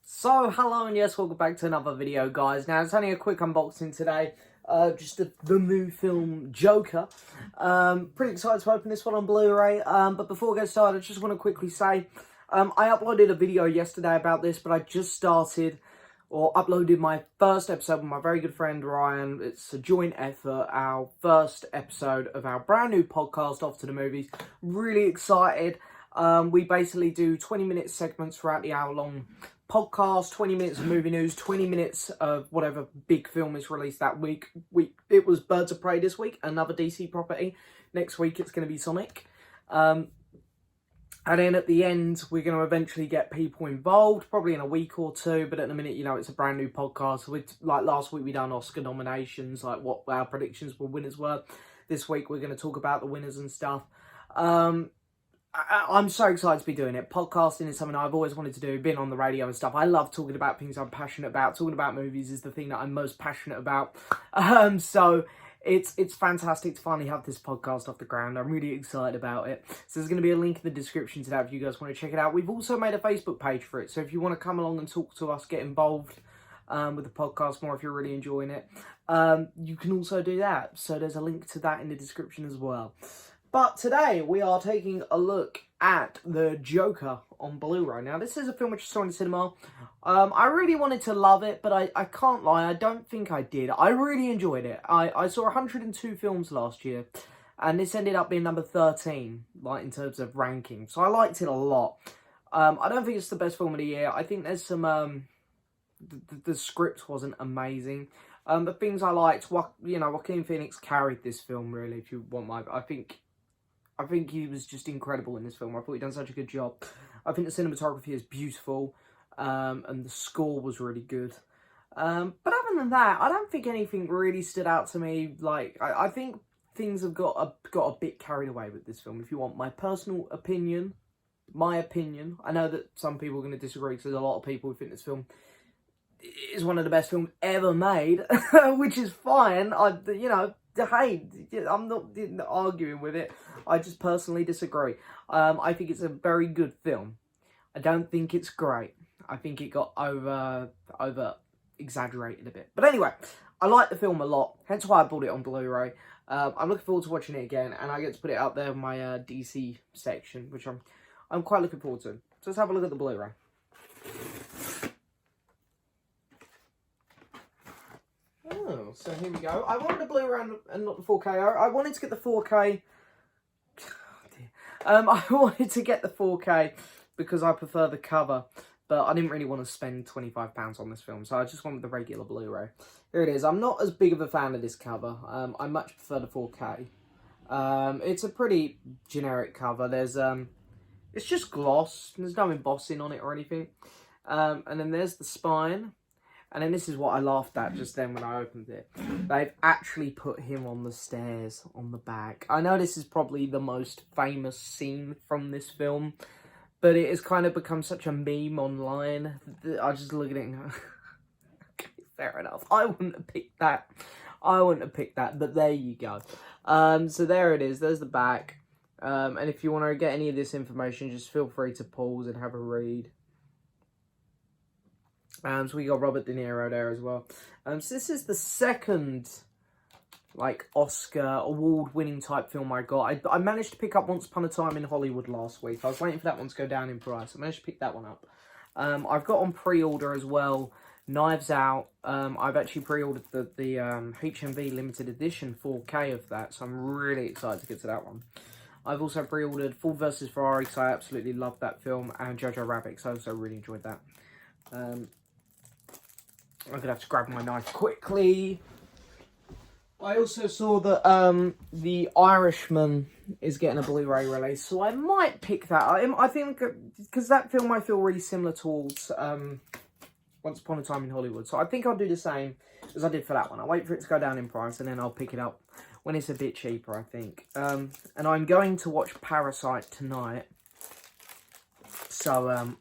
So, hello and yes, welcome back to another video, guys. Now, it's only a quick unboxing today. Just the new film, Joker. Pretty excited to open this one on Blu Ray. But before we get started, I just want to quickly say, I uploaded a video yesterday about this, but I just started, or uploaded my first episode with my very good friend, Ryan. It's a joint effort, our first episode of our brand new podcast, Off to the Movies. Really excited. We basically do 20-minute segments throughout the hour-long podcast, 20 minutes of movie news, 20 minutes of whatever big film is released that week. It was Birds of Prey this week, another DC property. Next week it's going to be Sonic. And then at the end, we're going to eventually get people involved, probably in a week or two. But at the minute, it's a brand new podcast. Like last week, we done Oscar nominations, like what our predictions for winners were. This week, we're going to talk about the winners and stuff. I'm so excited to be doing it. Podcasting is something I've always wanted to do, been on the radio and stuff. I love talking about things I'm passionate about. Talking about movies is the thing that I'm most passionate about. So it's fantastic to finally have this podcast off the ground. I'm really excited about it. So there's going to be a link in the description to that if you guys want to check it out. We've also made a Facebook page for it. So if you want to come along and talk to us, get involved with the podcast more if you're really enjoying it, you can also do that. So there's a link to that in the description as well. But today, we are taking a look at the Joker on Blu Ray. Now, this is a film which I saw in the cinema. I really wanted to love it, but I can't lie, I don't think I did. I really enjoyed it. I saw 102 films last year, and this ended up being number 13, like, in terms of ranking. So I liked it a lot. I don't think it's the best film of the year. I think there's some... The script wasn't amazing. But things I liked, Joaquin Phoenix carried this film, really, if you want my... I think he was just incredible in this film. I thought he'd done such a good job. I think the cinematography is beautiful, and the score was really good. But other than that, I don't think anything really stood out to me. Like, I think things have got a bit carried away with this film. If you want my personal opinion, I know that some people are going to disagree because there's a lot of people who think this film is one of the best films ever made, which is fine. Hey, I'm not arguing with it. I just personally disagree. I think it's a very good film. I don't think it's great. I think it got over exaggerated a bit. But anyway, I like the film a lot. Hence why I bought it on Blu Ray. I'm looking forward to watching it again, and I get to put it out there in my DC section, which I'm quite looking forward to. So let's have a look at the Blu Ray. Oh, so here we go. I wanted the Blu-ray and not the 4K. I wanted to get the 4K. I wanted to get the 4K because I prefer the cover, but I didn't really want to spend £25 on this film, so I just wanted the regular Blu-ray. Here it is. I'm not as big of a fan of this cover. I much prefer the 4K. It's a pretty generic cover. There's it's just gloss. There's no embossing on it or anything. And then there's the spine. And then this is what I laughed at just then when I opened it. They've actually put him on the stairs on the back. I know this is probably the most famous scene from this film, but it has kind of become such a meme online. I just look at it and go, okay, fair enough. I wouldn't have picked that. But there you go. So there it is. There's the back. And if you want to get any of this information, just feel free to pause and have a read. So we got Robert De Niro there as well. So this is the second, Oscar award-winning type film I got. I managed to pick up Once Upon a Time in Hollywood last week. I was waiting for that one to go down in price. I managed to pick that one up. I've got on pre-order as well Knives Out. I've actually pre-ordered the HMV limited edition 4K of that, so I'm really excited to get to that one. I've also pre-ordered Ford vs Ferrari because I absolutely love that film, and Jojo Rabbit because I also really enjoyed that. I'm going to have to grab my knife quickly. I also saw that The Irishman is getting a Blu-ray release, so I might pick that. I think, because that film I feel really similar towards Once Upon a Time in Hollywood, so I think I'll do the same as I did for that one. I'll wait for it to go down in price, and then I'll pick it up when it's a bit cheaper, I think. And I'm going to watch Parasite tonight, so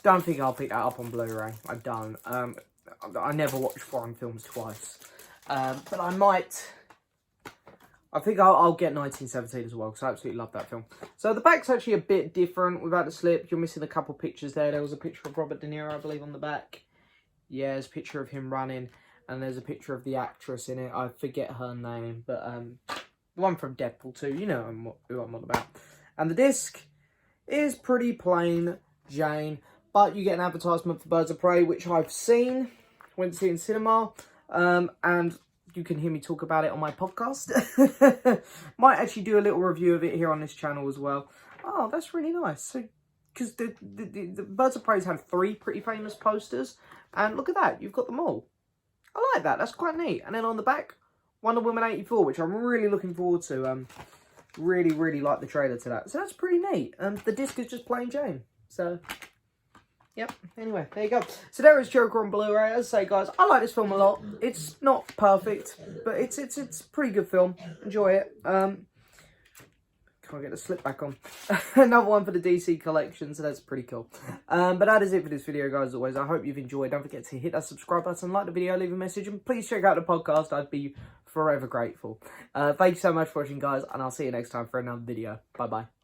don't think I'll pick that up on Blu-ray. I don't. I never watch foreign films twice. But I might I think I'll get 1917 as well, because I absolutely love that film. So the back's actually a bit different without the slip. You're missing a couple pictures there. There was a picture of Robert De Niro, I believe, on the back. Yeah, there's a picture of him running, and there's a picture of the actress in it. I forget her name, but the one from Deadpool 2, you know who I'm on about. And the disc is pretty plain Jane, but you get an advertisement for Birds of Prey, which I've seen, went to see in cinema, and you can hear me talk about it on my podcast. Might actually do a little review of it here on this channel as well. Oh, that's really nice. So, because the Birds of Prey's had 3 pretty famous posters, and look at that, you've got them all. I like that, that's quite neat. And then on the back, Wonder Woman 84, which I'm really looking forward to. Really like the trailer to that. So that's pretty neat. The disc is just plain Jane. So, yep. Anyway, there you go. So there is Joker on Blu Ray. As I say, guys, I like this film a lot. It's not perfect, but it's a pretty good film. Enjoy it. Can't get the slip back on. Another one for the DC collection, so that's pretty cool. But that is it for this video, guys. As always, I hope you've enjoyed. Don't forget to hit that subscribe button, like the video, leave a message, and please check out the podcast. I'd be forever grateful. Thank you so much for watching, guys, and I'll see you next time for another video. Bye bye.